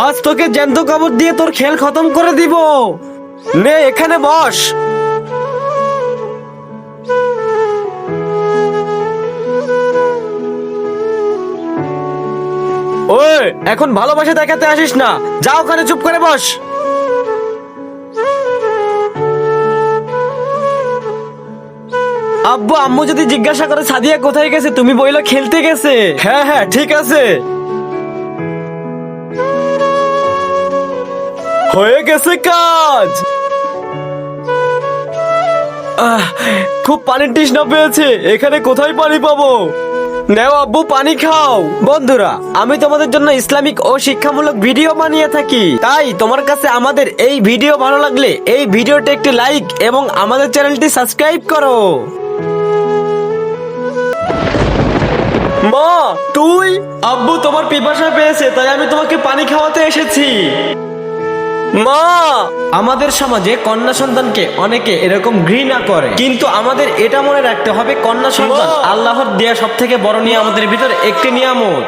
আজ তোকে জ্যান্ত কবর দিয়ে তোর খেল খতম করে দিব। নে এখানে বস। ওই এখন ভালোবাসা দেখাতে আসিস না, যা ওখানে চুপ করে বস। আব্বু আম্মু যদি জিজ্ঞাসা করে সাদিয়া কোথায় গেছে, তুমি বইলো খেলতে গেছে। হ্যাঁ হ্যাঁ ঠিক আছে, হয়ে গেছে কাজ। খুব পানির তৃষ্ণা পেয়েছে, এখানে কোথায় পানি পাবো? নেও আব্বু পানি খাও। বন্ধুরা, আমি তোমাদের জন্য ইসলামিক ও শিক্ষামূলক ভিডিও বানিয়ে থাকি, তাই তোমার কাছে আমাদের এই ভিডিও ভালো লাগলে এই ভিডিওটা একটি লাইক এবং আমাদের চ্যানেলটি সাবস্ক্রাইব করো। মা তুই? আব্বু তোমার পিপাসা পেয়েছে, তাই আমি তোমাকে পানি খাওয়াতে এসেছি। মা, আমাদের সমাজে কন্যা সন্তানকে অনেকে এরকম ঘৃণা করে, কিন্তু আমাদের এটা মনে রাখতে হবে কন্যা সন্তান আল্লাহর দেয়া সব থেকে বড় নিয়ামতের ভিতরে একটি নিয়ামত।